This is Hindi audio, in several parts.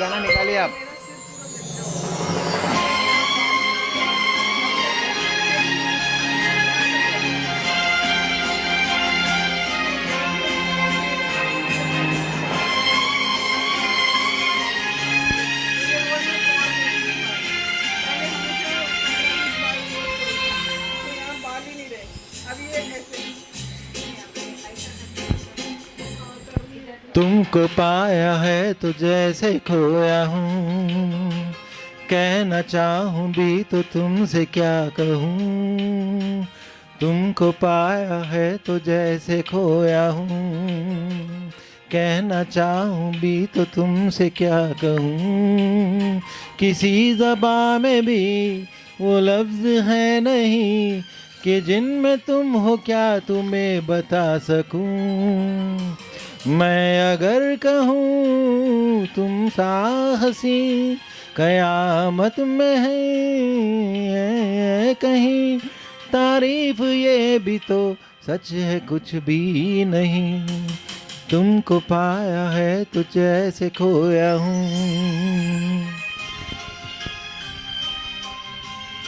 गाना निकालिए आप। तुमको पाया है तो जैसे खोया हूँ, कहना चाहूँ भी तो तुमसे क्या कहूँ। तुमको पाया है तो जैसे खोया हूँ, कहना चाहूँ भी तो तुमसे क्या कहूँ। किसी ज़बां में भी वो लफ्ज़ है नहीं कि जिनमें तुम हो क्या तुम्हें बता सकूँ। मैं अगर कहूँ तुम सा हंसी कयामत में है कहीं, तारीफ ये भी तो सच है कुछ भी नहीं। तुमको पाया है तो जैसे खोया हूँ।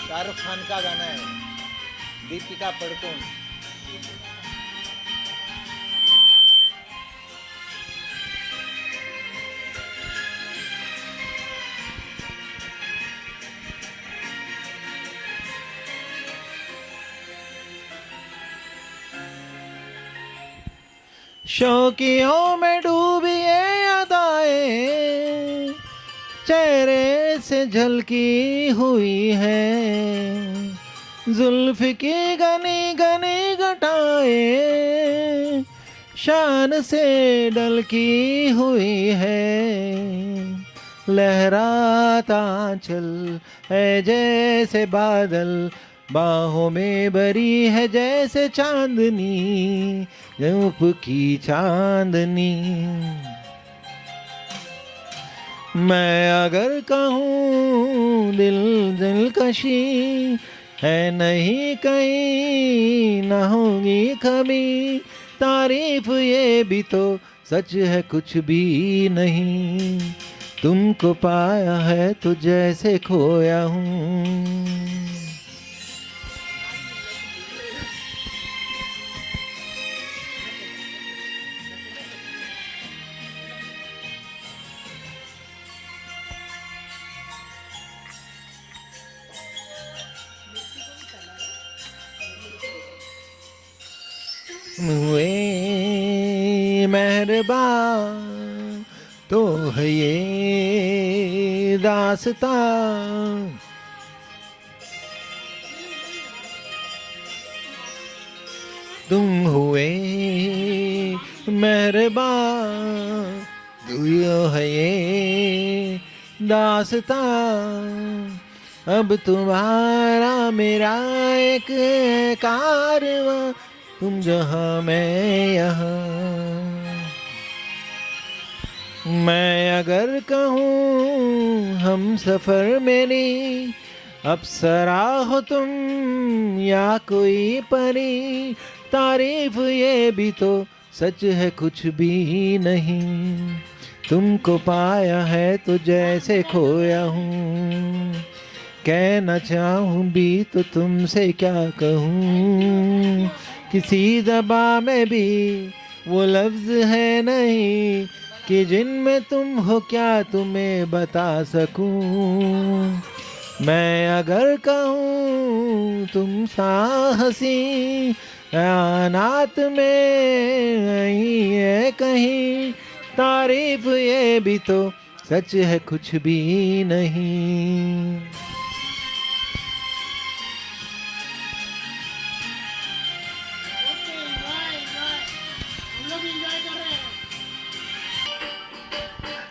शाहरुख खान का गाना है, दीपिका पादुकोण। शौकियों में डूबी ये अदाएं चेहरे से झलकी हुई है, जुल्फ की घनी घनी घटाएं शान से डलकी हुई है। लहराता आंचल है जैसे बादल, बाहों में भरी है जैसे चांदनी, धूप की चांदनी। मैं अगर कहूँ दिल दिलकशी है नहीं कहीं, ना होगी कभी, तारीफ ये भी तो सच है कुछ भी नहीं। तुमको पाया है तो जैसे खोया हूँ। हुए मेहरबान तो है ये दास्तां, तुम हुए मेहरबान तो यो है ये दास्तां। अब तुम्हारा मेरा एक कारवां, तुम जहाँ मैं यहाँ। मैं अगर कहूँ हम सफ़र मेरी अप्सरा हो तुम या कोई परी, तारीफ ये भी तो सच है कुछ भी नहीं। तुमको पाया है तो जैसे खोया हूँ, कहना चाहूँ भी तो तुमसे क्या कहूँ। किसी ज़बां में भी वो लफ्ज़ है नहीं कि जिनमें तुम हो क्या तुम्हें बता सकूं। मैं अगर कहूँ तुम सा हंसी कायनात में नहीं है कहीं, तारीफ ये भी तो सच है कुछ भी नहीं।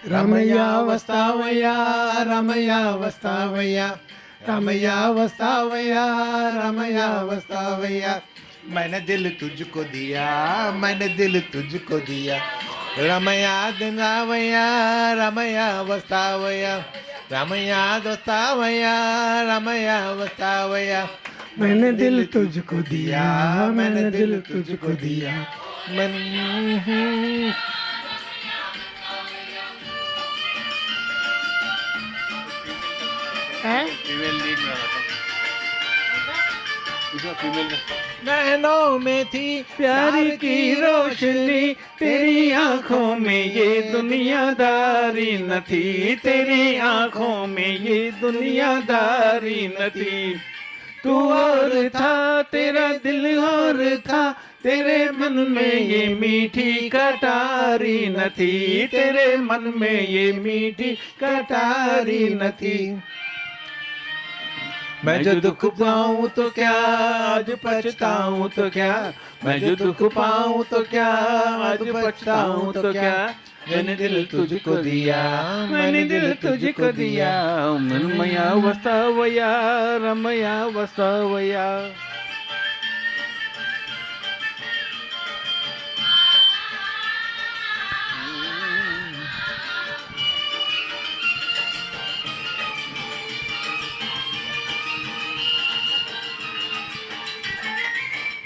रमैया वस्तावया रमैया वस्तावया रमैया वस्तावया रमैया वस्तावया। मैंने दिल तुझको दिया, मैंने दिल तुझको दिया, रमैया गंगावया रमैया वस्तावया, रमैया दोस्तावया रमैया वस्तावया। मैंने दिल तुझको दिया, मैंने दिल तुझको दिया। फीमेल लीड में रहा था इसमें फीमेल में नैनों में थी प्यार की रोशनी तेरी आंखों में ये दुनियादारी न थी तेरी आंखों में ये दुनियादारी न थी तू और था तेरा दिल और था तेरे मन में ये मीठी कटारी न थी तेरे मन में ये मीठी कटारी न थी मैं जो दुख पाऊं तो क्या आज पछताऊं तो क्या मैं जो दुख पाऊं तो क्या आज पछताऊं तो क्या मैंने दिल तुझको दिया मैंने दिल तुझको दिया मनमया वसावया रमया वसावया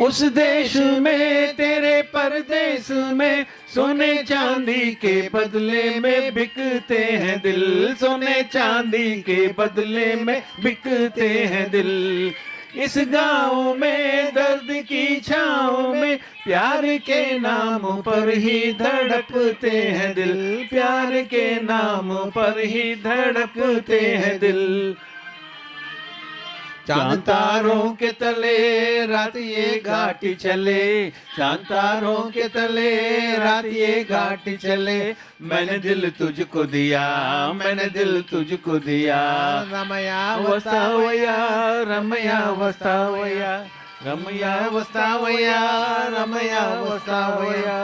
उस देश में तेरे परदेश में सोने चांदी के बदले में बिकते हैं दिल सोने चांदी के बदले में बिकते हैं दिल इस गांव में दर्द की छाँव में प्यार के नाम पर ही धड़कते हैं दिल प्यार के नाम पर ही धड़कते हैं दिल चांद तारों के तले रात ये घाटी चले चांद तारों के तले रात ये घाटी चले मैंने दिल तुझको दिया मैंने दिल तुझको दिया रमया वसावया रमया वसावया रमया वसावया रमया वसावया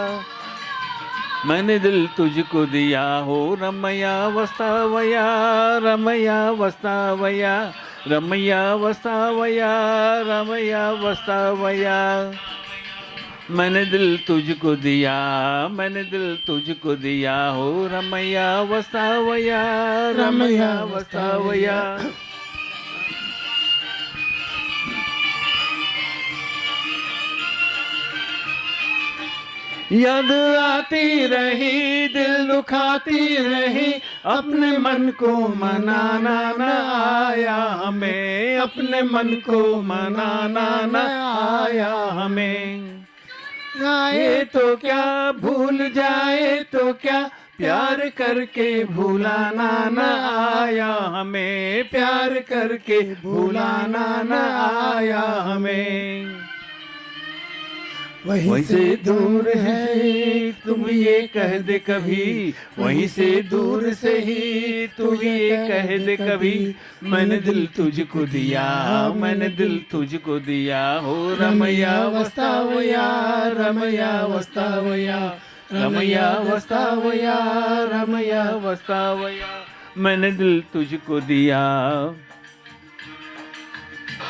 मैंने दिल तुझको दिया हो रमया वसावया रमया वसावया रमया वसावया रमया वसावया मैंने दिल तुझको दिया मैंने दिल तुझको दिया हो रमया वसावया रमया वसावया याद आती रही दिल दुखाती रही अपने मन को मनाना न आया हमें अपने मन को मनाना न आया हमें आए तो क्या भूल जाए तो क्या प्यार करके भूलाना न आया हमें प्यार करके भूलाना न आया हमें वहीं से दूर है तुम ये कह दे कभी वहीं से दूर से ही तू ये कह दे कभी मैंने दिल तुझको दिया मैंने दिल तुझको दिया हो रमया वस्तावया रमया वस्तावया रमया वस्तावया रमया वस्तावया मैंने दिल तुझको दिया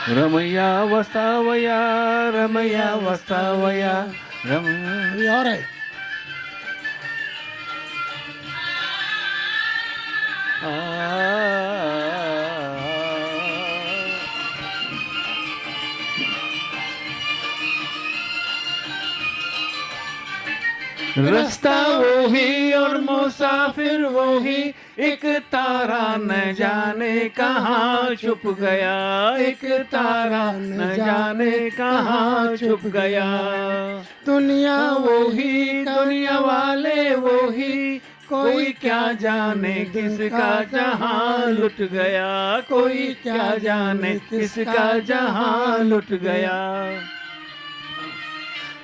रमया वसावया रमया वसावया अभी और है रास्ता वो ही और मुसाफिर वो ही एक तारा न जाने कहाँ छुप गया एक तारा न जाने कहाँ छुप गया दुनिया वो ही दुनिया वाले वो ही कोई क्या जाने किसका जहां लुट गया कोई क्या जाने किसका जहां लुट गया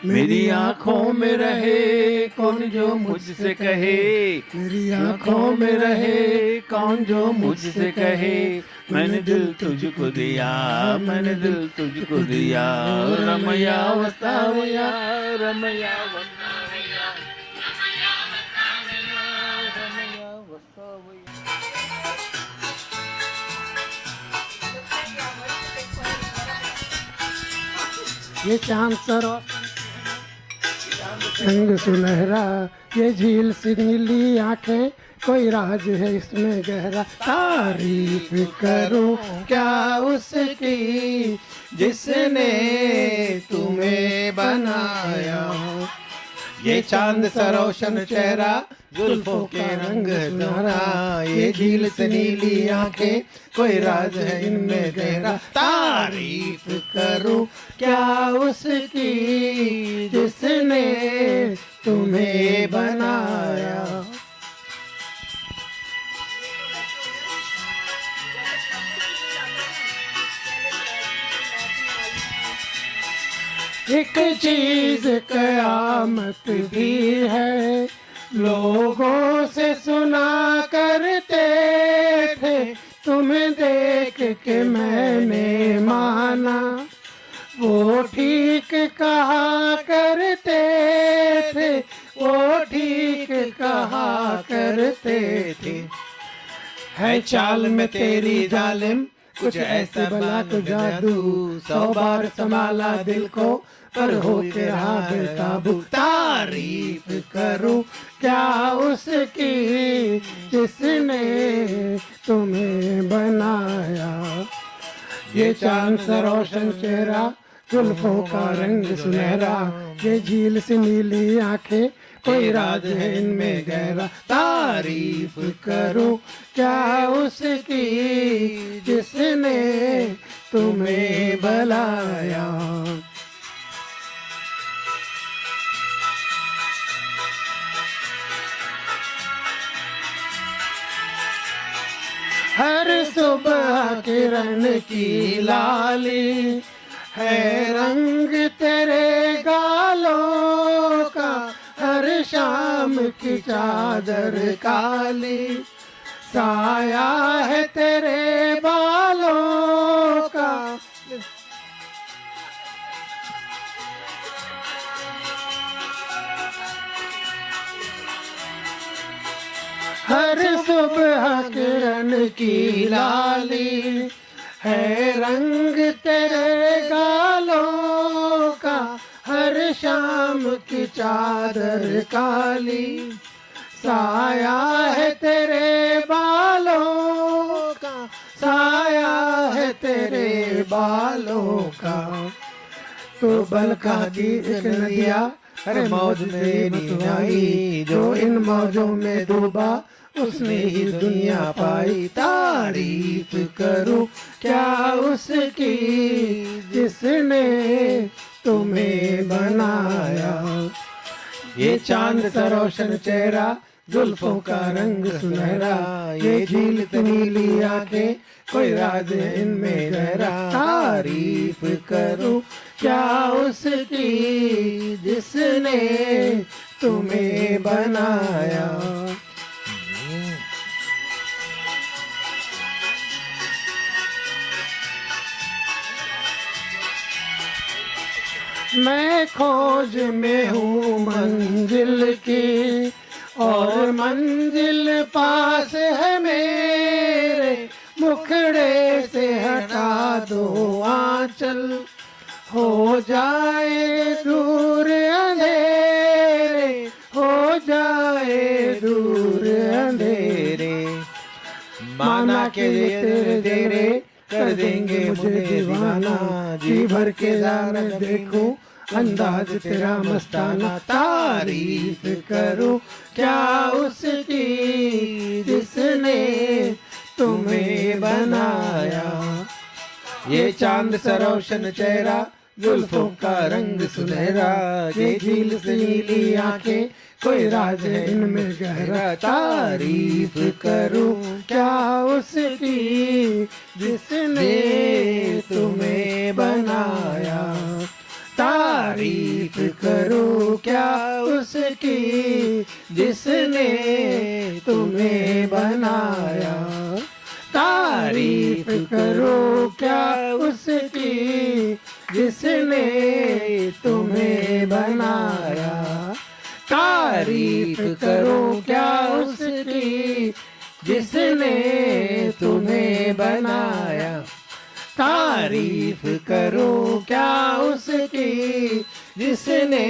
मेरी आंखों में रहे कौन जो मुझसे कहे मेरी आंखों में रहे कौन जो मुझसे कहे मैंने दिल तुझको दिया मैंने दिल तुझको दिया रमया वस्तावया रमया वस्तावया रमया वस्तावया ये चांद सर रंग सुनहरा ये झील सी नीली आंखें कोई राज है इसमें गहरा तारीफ करूं क्या उसकी जिसने तुम्हें बनाया ये चांद सा रोशन चेहरा जुल्फों के रंग सुनहरा, ये झील से नीली आंखें, कोई राज है इनमें गहरा। तारीफ करूं क्या उसकी जिसने तुम्हें बनाया। एक चीज कयामत भी है, लोगों से सुना करते थे, तुम्हें देख के मैंने माना, वो ठीक कहा करते थे, वो ठीक कहा करते थे। है चाल में तेरी जालिम, कुछ ऐसा बला तो जादू, 100 बार संभाला दिल को पर हो के रहा बेकाबू। तारीफ करूं क्या उसकी जिसने तुम्हें बनाया। ये चांद सा रोशन चेहरा, जुल्फों का रंग सुनहरा, ये झील से नीली आंखें, कोई राज है इनमें गहरा। तारीफ करूं क्या उसकी जिसने तुम्हें बनाया। हर सुबह किरण की लाली है रंग तेरे गालों का, हर शाम की चादर काली साया है तेरे बालों का। हर सुबह किरण की लाली है रंग तेरे गालों का, हर शाम की चादर काली साया है तेरे बालों का, साया है तेरे बालों का। तो बलका की एक नदिया अरे मौज में आई, जो इन मौजों में डूबा उसने ही दुनिया पाई। तारीफ करूं क्या उसकी जिसने तुम्हें बनाया। ये चांद सा रोशन चेहरा, जुल्फों का रंग सुनहरा, ये झील से नीली आंखें, कोई राज है इनमें गहरा। तारीफ करूं क्या उसकी जिसने तुम्हें बनाया। मैं खोज में हूँ मंजिल की, और मंजिल पास है मेरे, मुखड़े से हटा दो आंचल, हो जाए दूर अंधेरे, हो जाए दूर अंधेरे। माना के ये तेरे तेरे कर देंगे मुझे दीवाना, जी भर के जाना देखूं अंदाज तेरा मस्ताना। तारीफ करूं क्या उसकी जिसने तुम्हें बनाया। ये चांद सा रोशन चेहरा, जुल्फों का रंग सुनहरा, ये झील से नीली आंखें, कोई राज है इनमें गहरा। तारीफ करूं क्या उसकी जिसने तुम्हें बनाया। तारीफ करूं क्या उसकी जिसने तुम्हें बनाया। तारीफ करूं क्या उसकी जिसने तुम्हें बनाया। तारीफ करूं क्या उसकी जिसने तुम्हें बनाया। तारीफ करूं क्या उसकी जिसने।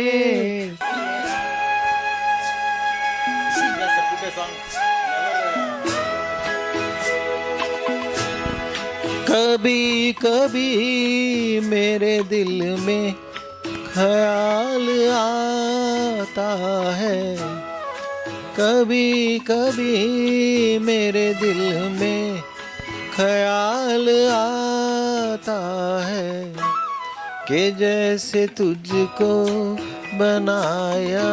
कभी कभी मेरे दिल में ख्याल आता है, कभी कभी मेरे दिल में ख्याल आता है कि जैसे तुझको बनाया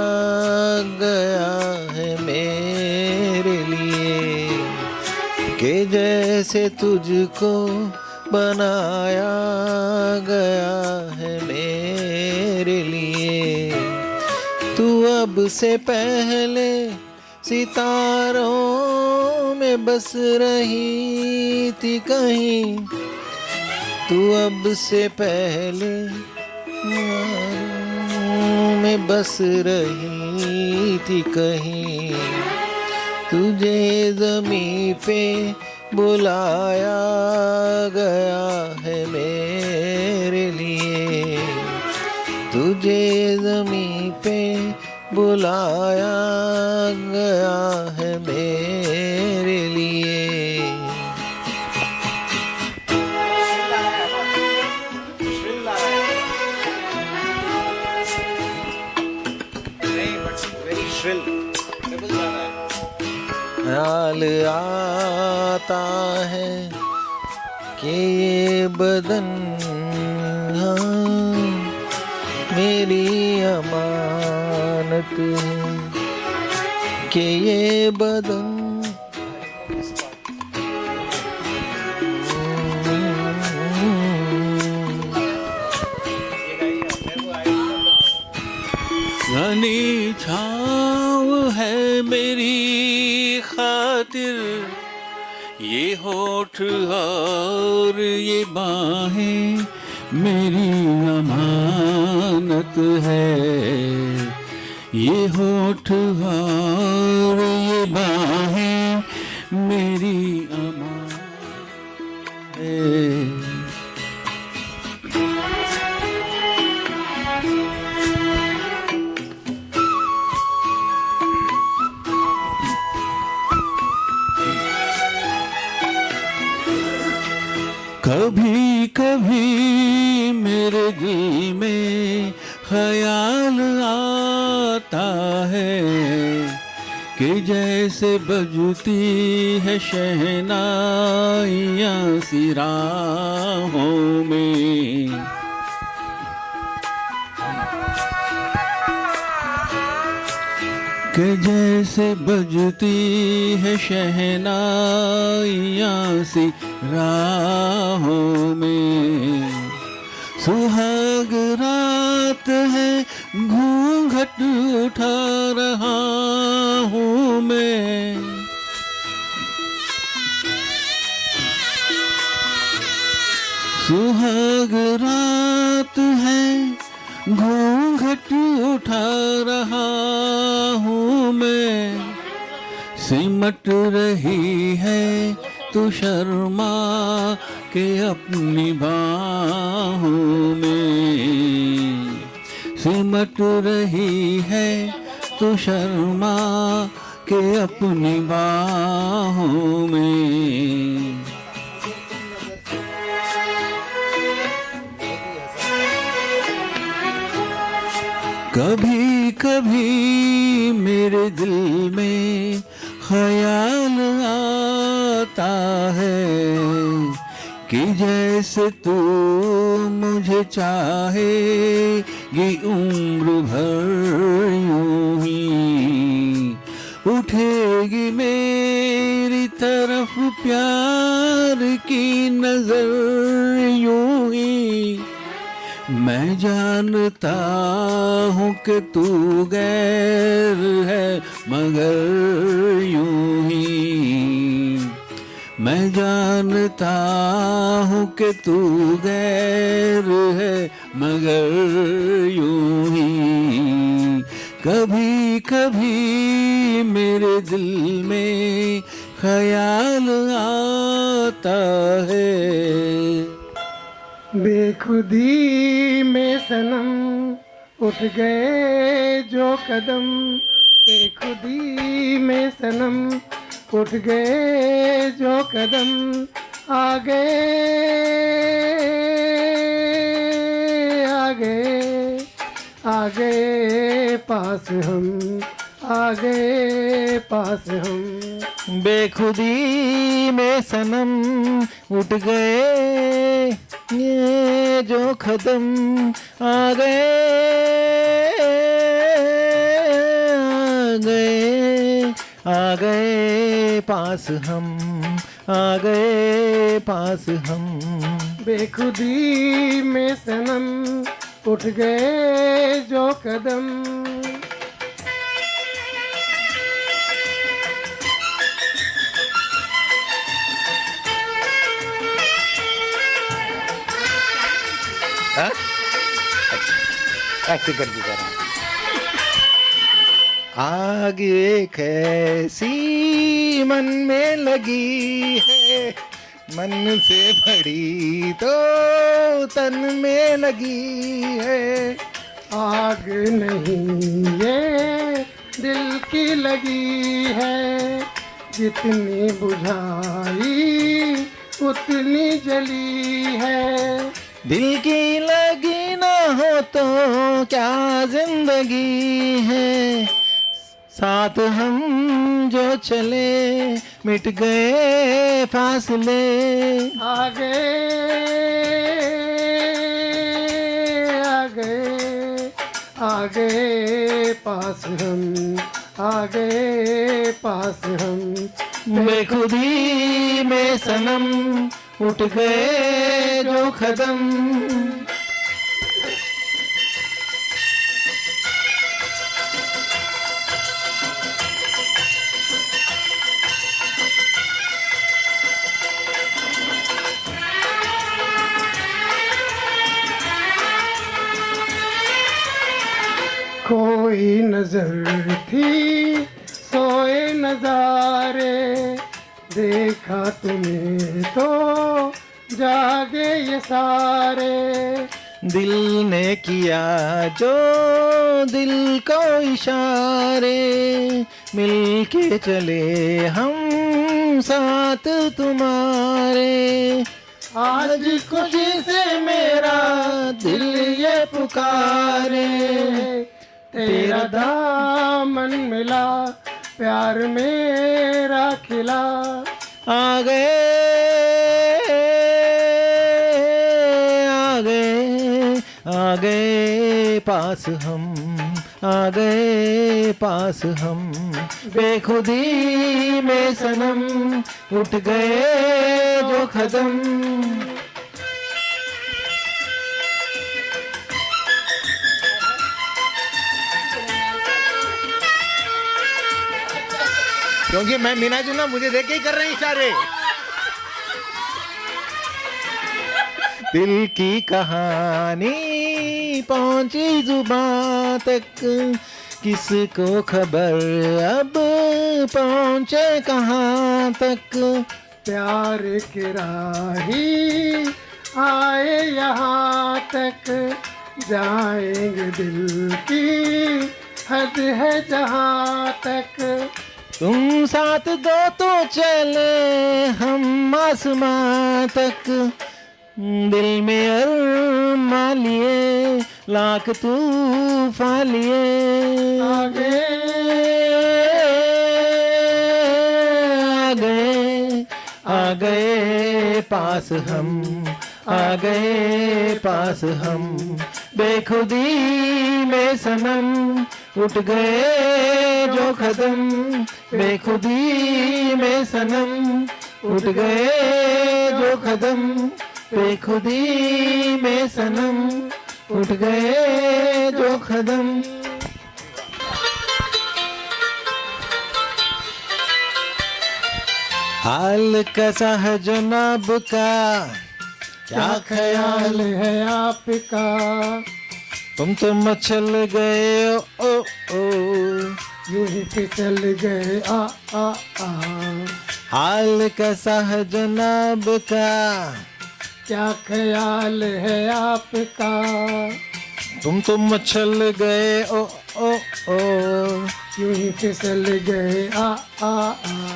गया है मेरे लिए, कि जैसे तुझको बनाया गया है मेरे लिए। तू अब से पहले सितारों में बस रही थी कहीं, तू अब से पहले में बस रही थी कहीं। तुझे ज़मीं पे बुलाया गया है मेरे लिए, तुझे ज़मीं पे बुलाया गया है मेरे लिए। ख्याल आता है कि ये बदन मेरी अमानत है, कि ये बदन घनी छाँव है मेरी खातिर, ये होठ और ये बाहें मेरी अमानत है, ये होठ और ये बाहें मेरी अमानत है। कभी कभी मेरे दिल में ख्याल आता है कि जैसे बजती है शहनाइयाँ सी राहों में, कि जैसे बजती है शहनाइयाँ सी राहों में। सुहाग रात है घूंघट उठा रहा हूँ मैं, सुहाग रात है घूंघट उठा रहा हूँ मैं। सिमट रही है तू शर्मा के अपनी बाहों में, सिमट रही है तू शर्मा के अपनी बाहों में। कभी कभी मेरे दिल में ख्याल आता है कि जैसे तू मुझे चाहेगी उम्र भर यूं ही, उठेगी मेरी तरफ प्यार की नजर यूं ही। मैं जानता हूँ कि तू गैर है मगर यूं ही, मैं जानता हूँ कि तू गैर है मगर यूं ही। कभी कभी मेरे दिल में ख्याल आता है। बेखुदी में सनम उठ गए जो कदम, बेखुदी में सनम उठ गए जो कदम, आ गए आ गए आ गए पास हम, आ गए पास हम। बेखुदी में सनम उठ गए ये जो कदम आ गए आ गए पास हम आ गए पास हम। बेखुदी में सनम उठ गए जो कदम। एक्टिंग कर दी कर आग एक ऐसी मन में लगी है मन से बड़ी तो तन में लगी है। आग नहीं ये दिल की लगी है जितनी बुझाई उतनी जली है। दिल की लगी ना हो तो क्या जिंदगी है साथ हम जो चले मिट गए फासले। आ गए आ गए आ गए पास हम आ गए पास हम। बेखुदी में सनम उठ गए जो कदम। कोई नजर थी सोए नजारे देखा तुम्हें तो जागे ये सारे। दिल ने किया जो दिल को इशारे मिल के चले हम साथ तुम्हारे। आज कुछ से मेरा दिल ये पुकारे तेरा दामन मिला प्यार मेरा खिला। आ गए आ गए आ गए पास हम आ गए पास हम। बेखुदी में सनम उठ गए जो कदम। क्योंकि मैं मीना जुना मुझे देख के ही कर रहे हैं इशारे। दिल की कहानी पहुंची जुबां तक किसको खबर अब पहुंचे कहाँ तक। प्यार के राही आए यहाँ तक जाएंगे दिल की हद है जहाँ तक। तुम साथ दो तो चले हम आसमां तक दिल में अरमा लिए लाख तूफान लिए। आ गए आ गए आ गए पास हम आ गए पास हम। बेखुदी में सनम उठ गए जो कदम। बेखुदी में सनम उठ गए जो कदम। बेखुदी में सनम उठ गए जो कदम। हाल कैसा है जनाब का क्या ख्याल है आपका। तुम तो मचल गए ओ ओ यूं ही फिसल गए आ आ आ। हाल कैसा है जनाब का क्या ख्याल है आपका। तुम तो मचल गए ओ ओ ओ यूं ही फिसल गए आ आ आ।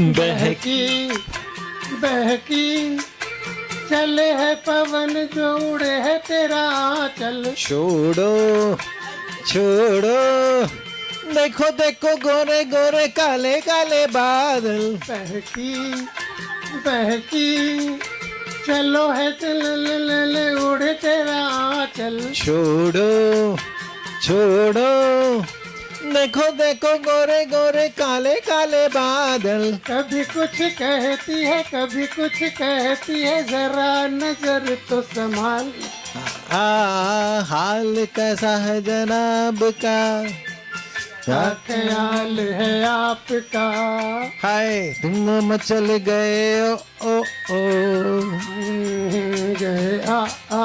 बहकी बहकी चले है पवन जो उड़े है तेरा आंचल। छोड़ो छोड़ो देखो देखो गोरे गोरे काले काले बादल। बहकी बहकी चलो है चल ले उड़े तेरा आंचल। छोड़ो छोड़ो देखो देखो गोरे गोरे काले काले बादल। कभी कुछ कहती है कभी कुछ कहती है जरा नजर तो संभाल। हाल कैसा है जनाब का, क्या ख्याल है आपका। हाय तुम मचल गए ओ गए आ आ आ।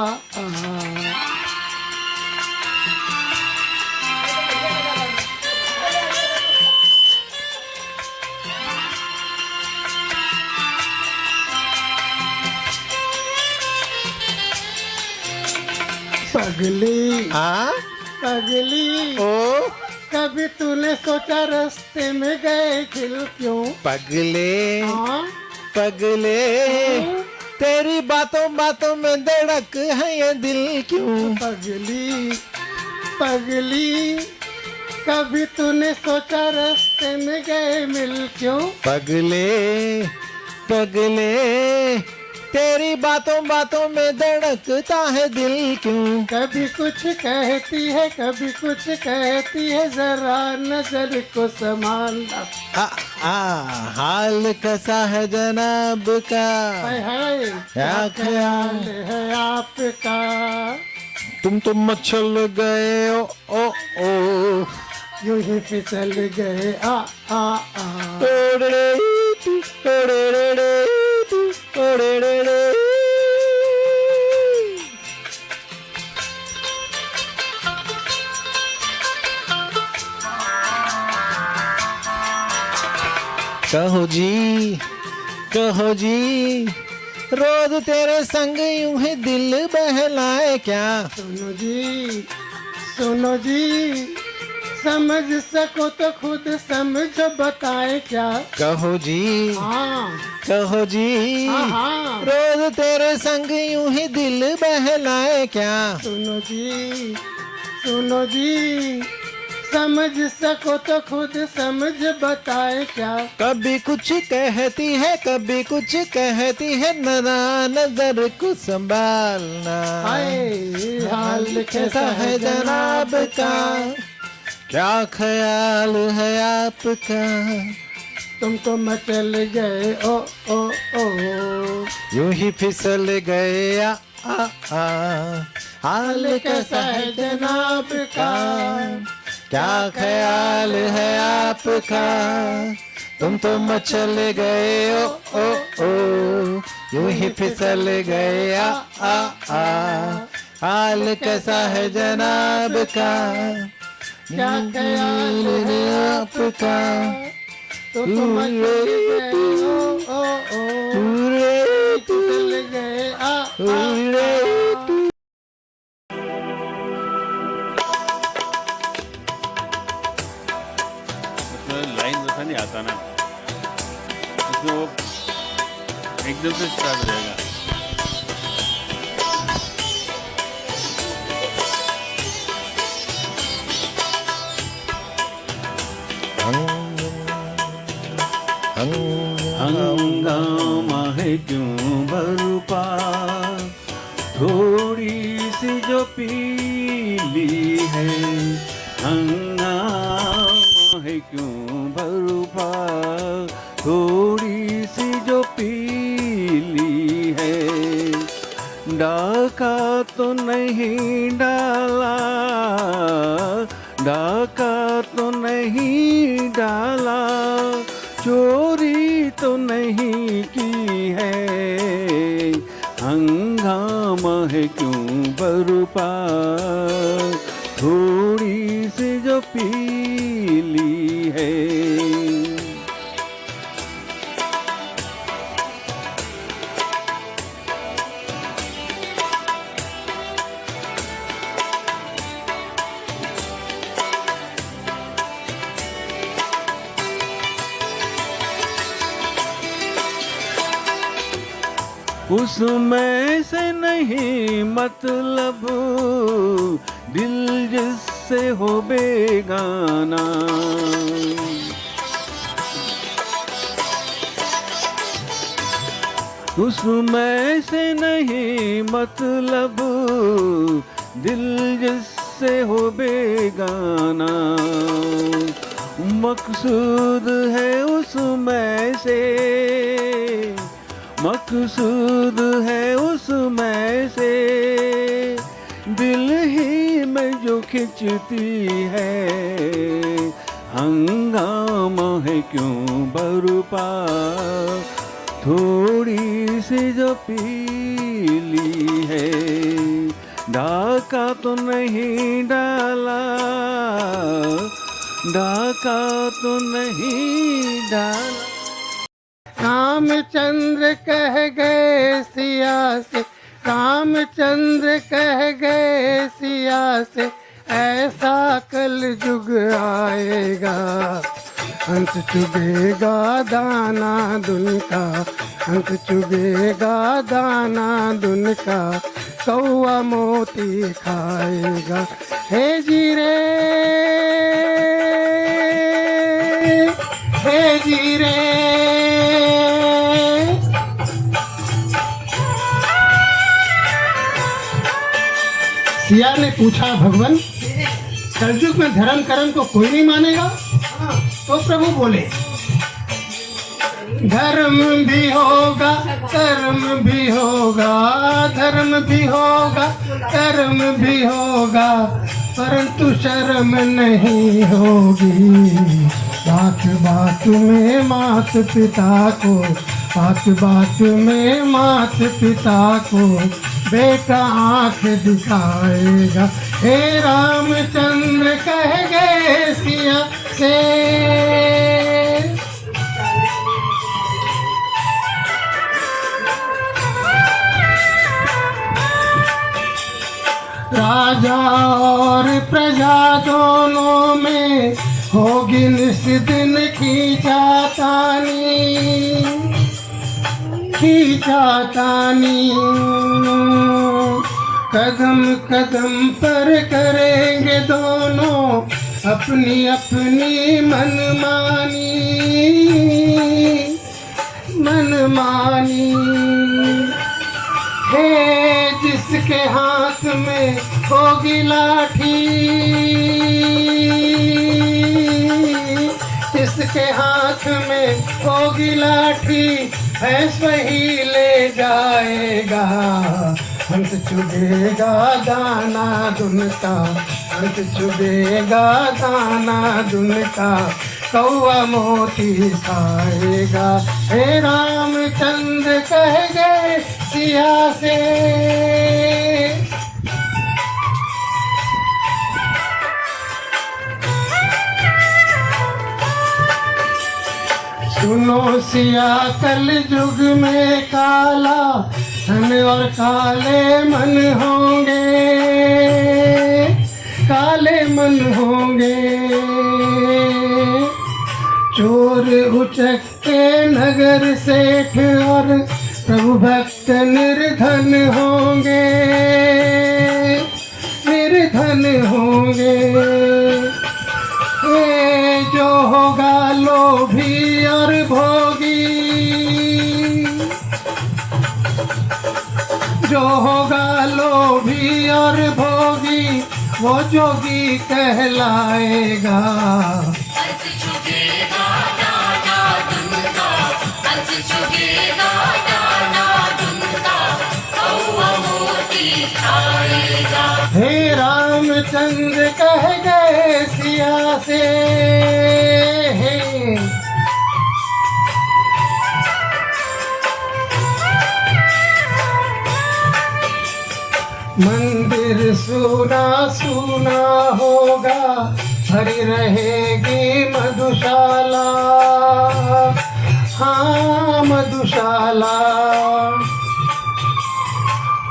पगली पगली ओ कभी तूने सोचा रास्ते में गए खिल क्यों। पगले हाँ? पगले तेरी बातों बातों में धड़क है ये दिल क्यों। पगली पगली कभी तूने सोचा रास्ते में गए मिल क्यों। पगले पगले तेरी बातों बातों में धड़कता है दिल क्यों। कभी कुछ कहती है कभी कुछ कहती है जरा नजर को संभालना। हाल कैसा है जनाब का, हाय हाय क्या ख्याल है आपका। तुम तो मचल गए ओ यूं ही फिसल गए आ आ आ। कहो जी रोज तेरे संग यूं ही दिल बहलाए क्या। सुनो जी समझ सको तो खुद समझो बताए क्या। कहो जी हाँ हाँ। रोज तेरे संग यूं ही दिल बहलाए क्या। सुनो जी समझ सको तो खुद समझ बताए क्या। कभी कुछ कहती है कभी कुछ कहती है नरा नजर को संभालना। हाल कैसा है जनाब का, क्या ख्याल है आपका। तुम तो मचल गए ओ ओ ओ यूं ही फिसल गए आ हाल कैसा है जनाब का, क्या ख्याल है आपका। तुम तो मचल गए ओ यूं ही फिसल गए आ हाल कैसा है जनाब का, क्या ख्याल है आपका। तुम तो मचल गए ओ फिसल गए आ लाइन जैसा नहीं आता ना, उसमें वो एकदम से स्टार्ट हो जाएगा। हंगामा है क्यों बरुपा, थोड़ी सी जो पीली है। हंगामा है क्यों बरुपा, थोड़ी सी जो पीली है। डाका तो नहीं डाला, डाका तो नहीं डाला, चोरी तो नहीं की है। हंगामा है क्यों बरुपा, थोड़ी सी जो पीली है। उसमें से नहीं मतलब दिल जिससे हो बेगाना। उसमें से नहीं मतलब दिल जिससे हो बेगाना। मकसूद है उसमें से, मकसूद है उसमें से दिल ही में जो खिंचती है। हंगामा है क्यों बरपा, थोड़ी सी जो पीली है। डाका तो नहीं डाला, डाका तो नहीं डाला। रामचंद्र कह गए सिया से, रामचंद्र कह गए सिया से, ऐसा कल युग आएगा, अंत चुभेगा दाना दुन का, अंत चुभेगा दाना दुन का, कौआ मोती खाएगा। हे जीरे, हे जीरे, सिया ने पूछा, भगवान कलयुग में धर्म कर्म को कोई नहीं मानेगा? तो प्रभु बोले, धर्म भी होगा कर्म भी होगा, धर्म भी होगा कर्म भी होगा, परंतु शर्म नहीं होगी। बात बात में मात पिता को, बात बात में मात पिता को बेटा आँख दिखाएगा। हे रामचंद्र कह गए सिया से, राजा और प्रजा दोनों में होगी निस दिन खींचातानी, खींचातानी। कदम कदम पर करेंगे दोनों अपनी अपनी मनमानी, मनमानी। हे जिसके हाथ में होगी लाठी, जिसके हाथ में होगी लाठी, भैंस वही ले जाएगा। अंत चुभेगा दाना दुन का, अंत चुभेगा दाना दुन का, कौआ मोती खाएगा। हे रामचंद्र कह गए सिया से, सुनो सिया कल युग में काला धन और काले मन होंगे, काले मन होंगे। चोर उचक्के नगर सेठ और प्रभु भक्त निर्धन होंगे, निर्धन होंगे। ये जो होगा लोभी और भोगी, जो होगा लोभी और भोगी, वो जोगी कहलाएगा। हे रामचंद्र कह गए सिया से, मंदिर सूना सूना होगा, भरी रहेगी मधुशाला, हाँ मधुशाला।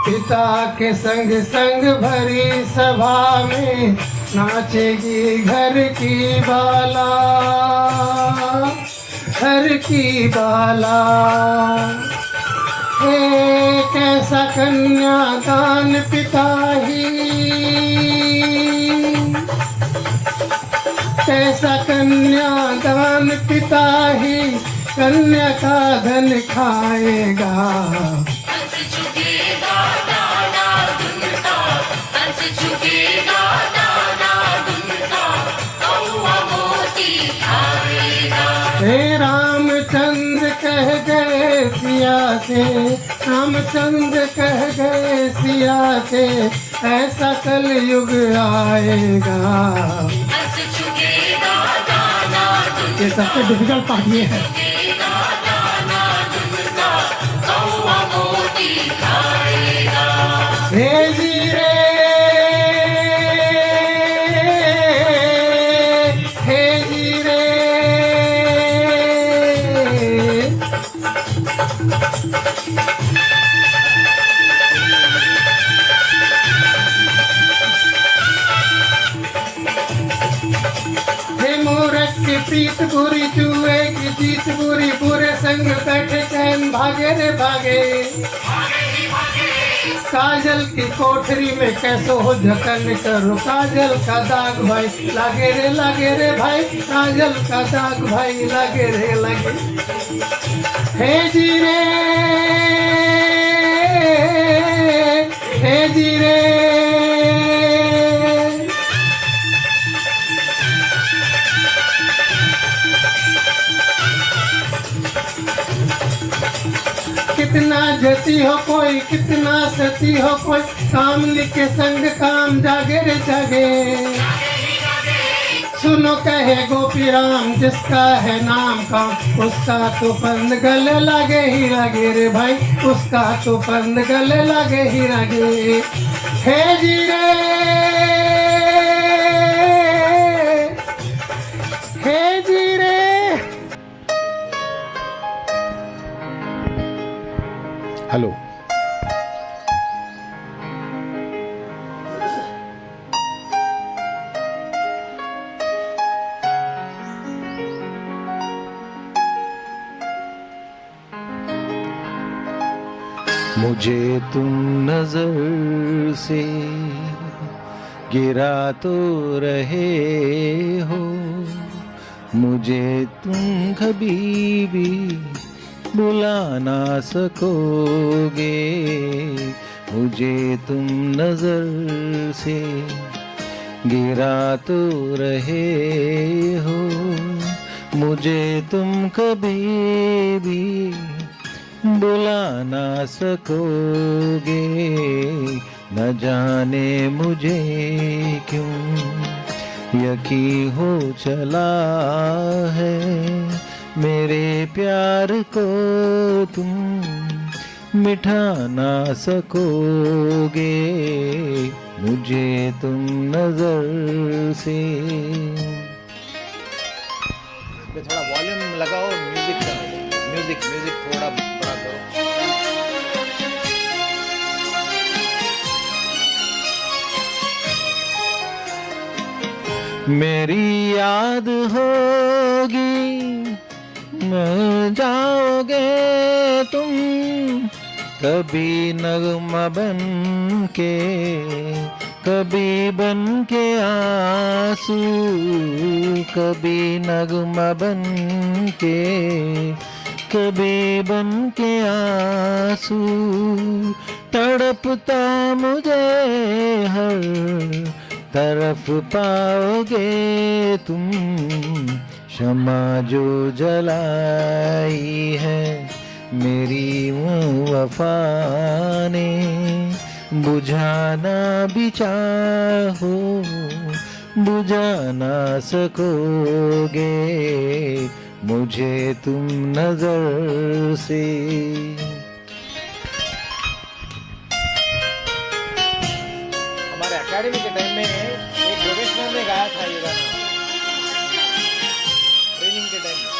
पिता के संग संग भरी सभा में नाचेगी घर की बाला, घर की बाला। हे कैसा कन्यादान पिता ही, कैसा कन्यादान पिता ही कन्या का धन खाएगा। हंस चुकेगा दाना दुनका, हंस चुकेगा दाना दुनका, कौआ मोती खाएगा। हे रामचंद्र कह गए सिया से, रामचंद्र कह गए सिया से, ऐसा कल युग आएगा। हंस चुकेगा दाना ये सबसे डिफिकल्ट पार्ट ये है। दुनका, कौआ मोती खाएगा। हे जीरे, हे जीरे, हे मूरख की प्रीत पूरी जुए की जीत पूरी, पूरे संग बैठे चैन भागे रे भागे। काजल की कोठरी में कैसो हो झकन करो, काजल का दाग भाई लागे रे भाई, काजल का दाग भाई लागे रे लगे। हे जीरे, हे जीरे, कितना जती हो कोई, कितना सती हो कोई, कामनी के संग काम जागे रे जागे। सुनो कहे गोपी राम, जिसका है नाम काम, उसका तो पंद गले लागे ही लागे रे भाई, उसका तो पंद गले लागे ही लागे। हे जीरे, हे जीरे, हेलो, मुझे तुम नजर से गिरा तो रहे हो, मुझे तुम कभी भी बुला ना सकोगे। मुझे तुम नजर से गिरा तो रहे हो, मुझे तुम कभी भी बुला ना सकोगे। न जाने मुझे क्यों यकीन हो चला है, मेरे प्यार को तुम मिटा ना सकोगे। मुझे तुम नजर से। थोड़ा वॉल्यूम लगाओ म्यूजिक का, म्यूजिक थोड़ा बड़ा करो। मेरी याद होगी, मर जाओगे तुम, कभी नगमा बन के, कभी बन के आंसू, कभी नगमा बन के, कभी बन के आंसू। तड़पता मुझे हर तरफ पाओगे तुम, क्षमा जो जलाई है मेरी वफा ने, बुझाना भी चाहो बुझा ना सकोगे। मुझे तुम नजर से। हमारे एकेडमी के टाइम में एक योगेश मैम ने गाया था ये गाना, ट्रेनिंग के टाइम में।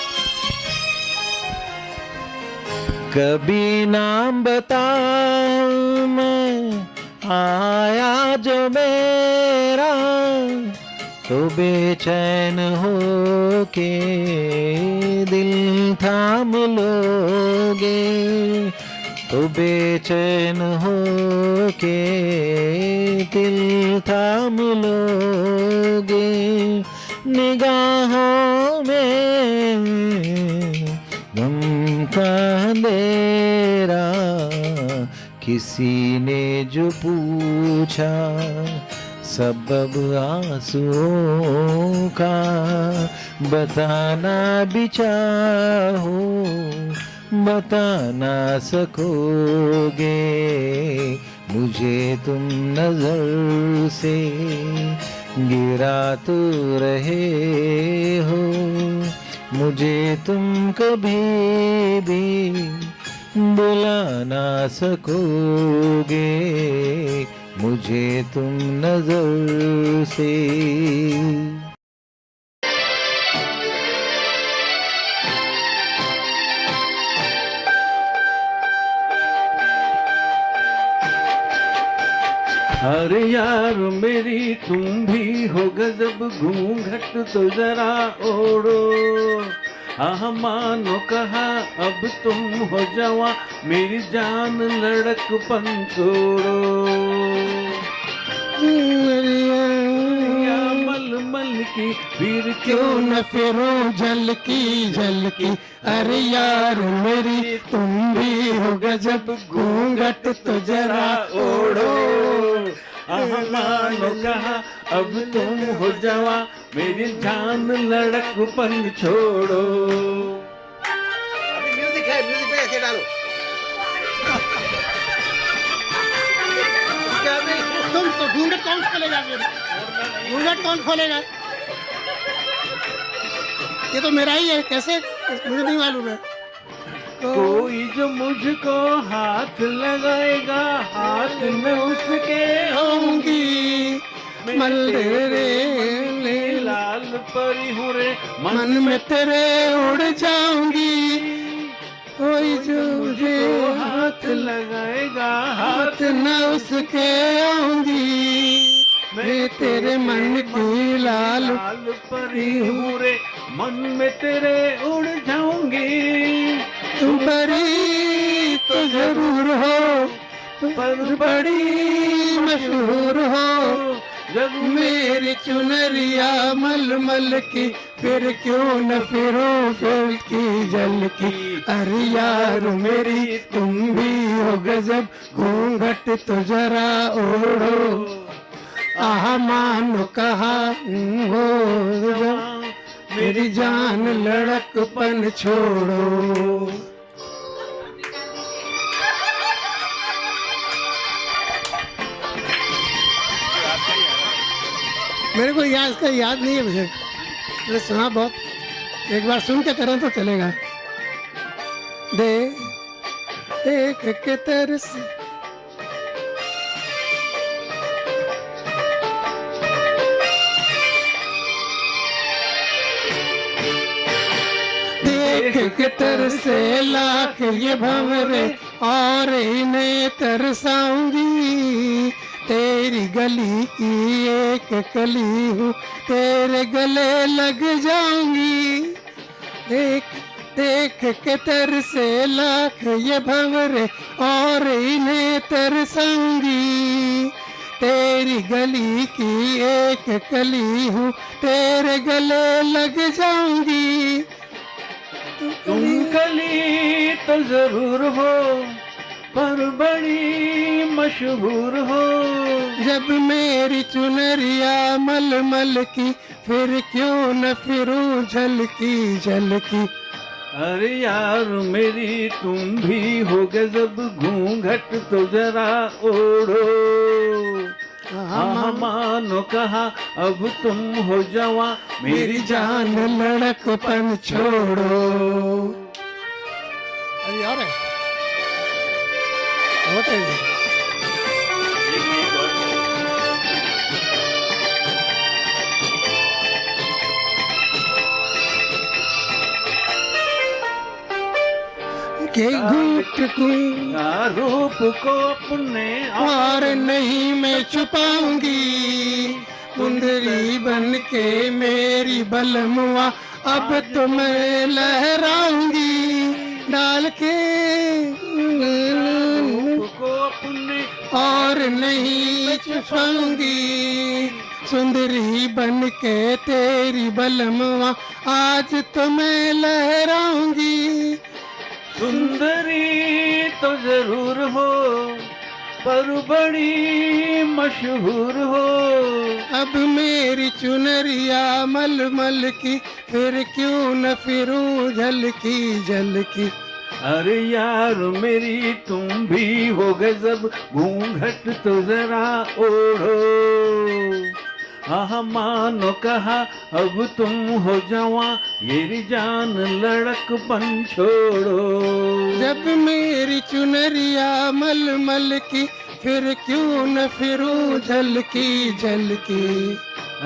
कभी नाम बताऊं मैं आया जो मेरा, तो बेचैन हो के दिल थाम लोगे। तो बेचैन हो के दिल थाम लोगे, निगाहों में गम का अंधेरा, किसी ने जो पूछा सबब आंसुओं का, बताना भी चाहो बता ना सकोगे, मुझे तुम नजर से गिरा तो रहे हो, मुझे तुम कभी भी बुला ना सकोगे, मुझे तुम नजर से। अरे यार मेरी तुम भी हो गजब, घूंघट तो जरा ओढ़ो, आह मानो कहा अब तुम हो जवां, मेरी जान लड़कपन छोड़ो। मल की फिर क्यों न फिरो झलकी झलकी, अरे यार मेरी तुम भी हो गजब, घूंघट तो जरा ओढ़ो। मानो कहा अब तुम हो जवां, मेरी जान लड़कपन छोड़ो। म्यूजिक है, म्यूजिक पे ऐसे डालो। तुम तो घूंघट कौन खोलेगा फिर? घूंघट कौन खोलेगा? ये तो मेरा ही है, कैसे? मुझे नहीं मालूम है। कोई जो मुझको हाथ लगाएगा, हाथ में उसके होंगी मलरे लाल परी हूँ रे, मन में तेरे उड़ जाऊंगी। कोई जो मुझे हाथ लगाएगा, हाथ न उसके आऊंगी, मैं तेरे मन की लाल परी हूँ रे, मन में तेरे उड़ जाऊंगी। तुम परी तो जरूर हो, पर बड़ी मशहूर हो, जब मेरी चुनरिया मलमल की, फिर क्यों न फिरो फिर की जल की। अरे यार मेरी तुम भी हो गजब, घूंघट तो जरा ओढ़ो, आह मानो कहा हो जब, मेरी जान लड़कपन छोड़ो। मेरे को याद, इसका याद नहीं है मुझे, मैंने सुना बहुत, एक बार सुन के करें तो चलेगा। देख के तरस देख के तरसे लाख ये भंवरे, और इन्हें तरसाऊंगी। तेरी गली की एक कली हूँ, तेरे गले लग जाऊंगी। देख के तरसे लाख ये भंवरे, और इन्हें तरसाऊंगी। तेरी गली की एक कली हूँ, तेरे गले लग जाऊंगी। तुम कली तो जरूर हो, पर बड़ी मशहूर हो, जब मेरी चुनरिया मलमल की, फिर क्यों न फिरूं झलकी झलकी। अरे यार मेरी तुम भी हो गजब, घूंघट तो जरा ओढ़ो, मानो कहा अब तुम हो जवां, मेरी जान लड़कपन छोड़ो। अरे यार बहुत है ये। के घूट को रूप को अपने और नहीं मैं छुपाऊंगी। कुंदरी बन के मेरी बलमुआ, अब तो मैं लहराऊंगी। डाल के तूने और नहीं छुपाऊंगी सुंदरी बन के तेरी बलमवा आज तो मैं लहराऊंगी। सुंदरी तो जरूर हो पर बड़ी मशहूर हो। अब मेरी चुनरिया मलमल की फिर क्यों न फिरूं झलकी झलकी। अरे यार मेरी तुम भी हो गजब घूंघट तो जरा ओढ़ो। आह मानो कहा अब तुम हो जवां ये जान लड़कपन छोड़ो। जब मेरी चुनरिया मलमल की फिर क्यों न फिरूं झलकी झलकी।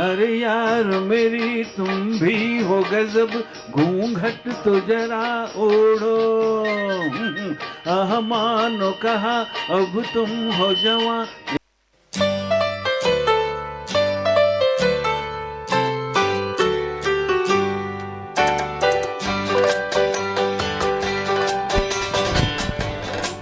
अरे यार मेरी तुम भी हो गजब घूंघट तो जरा ओढ़ो। आह मानो कहा अब तुम हो जवां।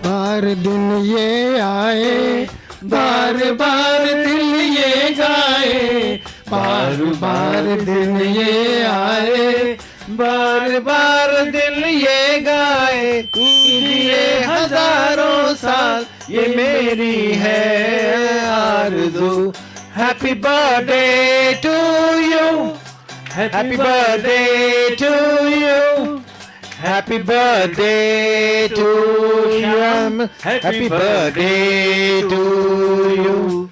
बार दिन ये आए बार बार दिल ये गाए। बार बार दिन ये आए बार बार दिल ये गाए तू जिए हजारों साल ये मेरी है आरज़ू। Happy birthday to you happy birthday to you happy birthday to Shyam happy birthday to you.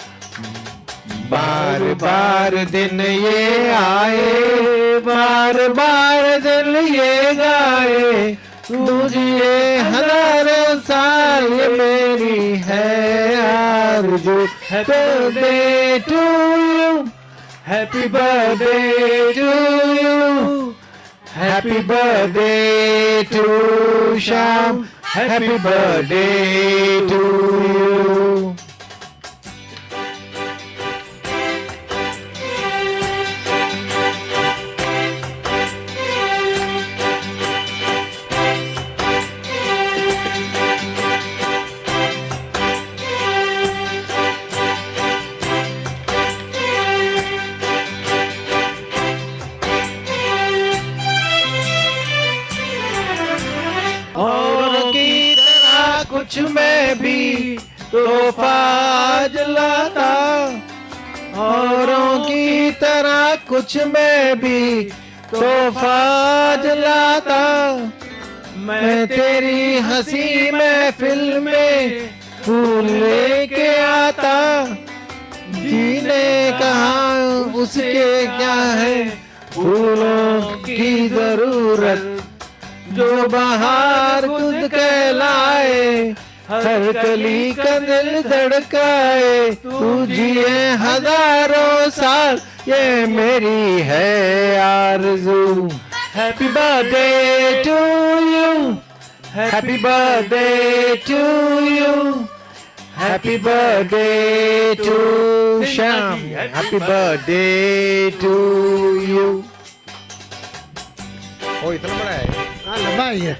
बार बार दिन ये आए बार बार दिल ये गाए तू जिए हजारों साल ये मेरी है आरज़ू। Happy birthday to you happy birthday to you happy birthday to Shyam happy birthday to you. औरों की तरह कुछ मैं भी तोहफा आज लाता। औरों की तरह कुछ मैं भी तोहफा आज लाता। मैं तेरी हंसी महफिल में फूल लेके आता। जीने कहाँ उसके क्या है फूलों की जरूरत जो बाहर खुद कहलाए हर कली का दिल धड़काए। तू जिए हजारों साल ये मेरी है आरज़ू। Happy birthday to you happy birthday to you happy birthday to Shyam happy birthday to you. ओ इतना बड़ा है। हाँ लंबा ही है।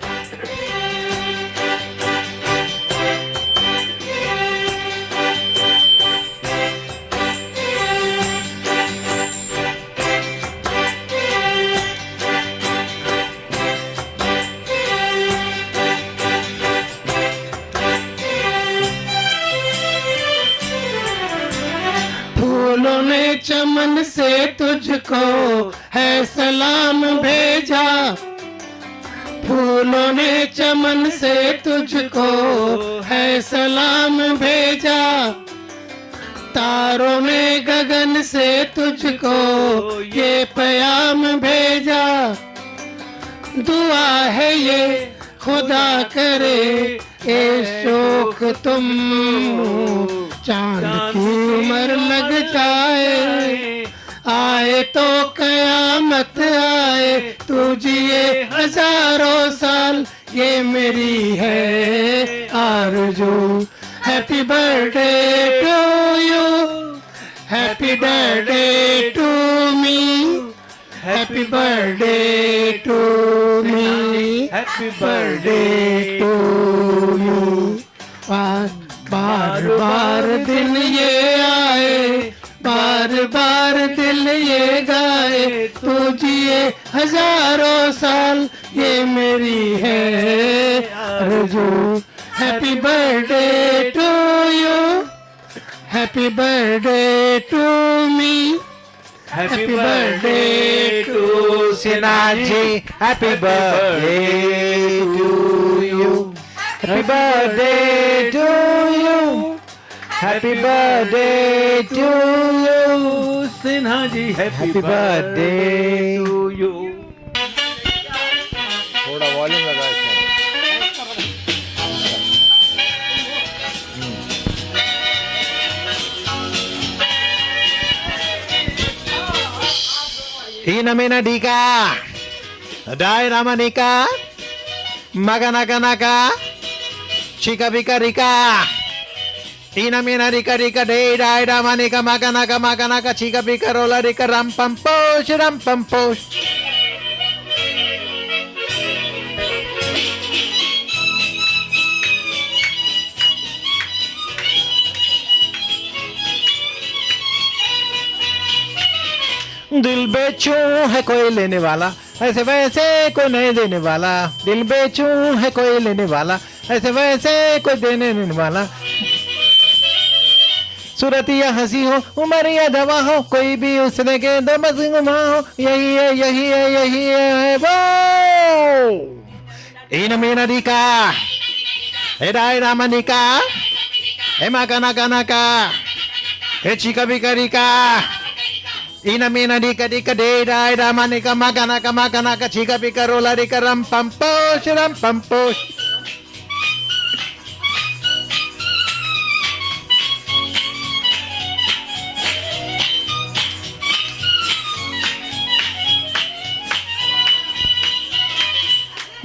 फूलों ने चमन से तुझको है सलाम भेजा। फूलों ने चमन से तुझको है सलाम भेजा। तारों ने गगन से तुझको ये प्याम भेजा। दुआ है ये खुदा करे ए शोक तुम चांद की उम्र लग जाए। आए तो कयामत आए तू जिए हजारों साल ये मेरी है आरज़ू। Happy birthday to you happy birthday to me happy birthday to me happy birthday to you. बार बार दिल ये आए, बार बार दिल ये गाए, तू जिए हजारों साल ये मेरी है आरज़ू। Happy birthday to you, happy birthday to me, happy birthday to Sinha ji, happy birthday to you, happy birthday to you, happy birthday to you Sinha ji, happy birthday to you. थोड़ा वॉल्यूम लगा इसमें। Ina mina dika, dai rama nika, maga naka naka, chika bika rika. Ina mina rika rika, dai rama nika, maga naka, chika bika rola rika, ram pam posh, ram pam posh. दिल बेचूं है कोई लेने वाला, ऐसे वैसे कोई नहीं देने वाला। दिल बेचूं है कोई लेने वाला, ऐसे वैसे कोई देने नहीं वाला। सूरत या हंसी हो, उम्र या दवा हो, कोई भी उसने के दो मजमा हो, यही है यही है यही है वो। इन मीना दिका, ए राय रामनिका, ए माका नाका नाका, ए चिका बिकारिका। Ina mina dika dika de dai ramanika maganaka maganaka chika pika rola dika ram pam posh ram pam posh.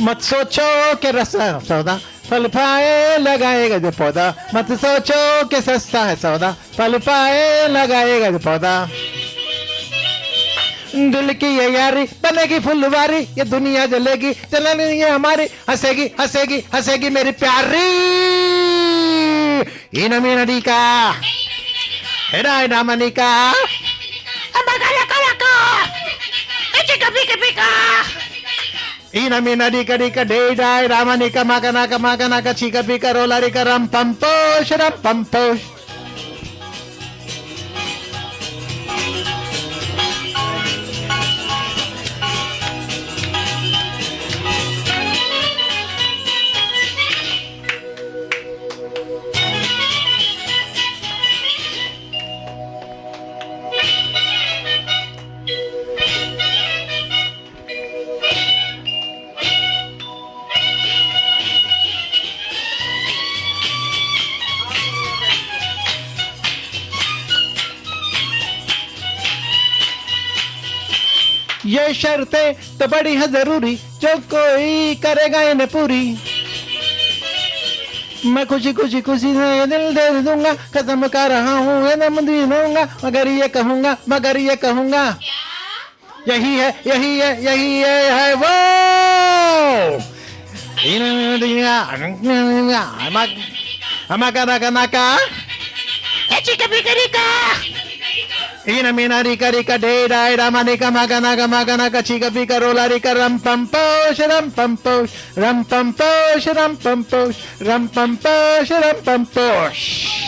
मत सोचो के रसा सौदा फल पाए लगाएगा जो पौधा, मत सोचो के सस्ता है सौदा फल पाए लगाएगा जो पौधा। दिल की ये यारी बनेगी फुलवारी, ये दुनिया जलेगी चलनी ये हमारी, हंसेगी हंसेगी हंसेगी मेरी प्यारी। इन मीना डीका हेराय नामनिका इन मीना डीका डीका डे डाय रामनिका माकनाका माकनाका चीका पीका रोला रिका रम पम पोश रम पम पोश। ये शर्तें तो बड़ी है जरूरी, जो कोई करेगा इन्हें पूरी। मैं खुशी खुशी खुशी से दिल दे दूंगा, कसम खा रहा हूँ एकदम दूंगा, मगर ये कहूंगा मगर ये कहूंगा, यही है यही है यही है वो। Ina mina rika rika de dai ramanika maganaka maganaka chika pika rola rika ram pam posh ram pam posh ram pam posh ram pam posh ram pam posh ram pam posh.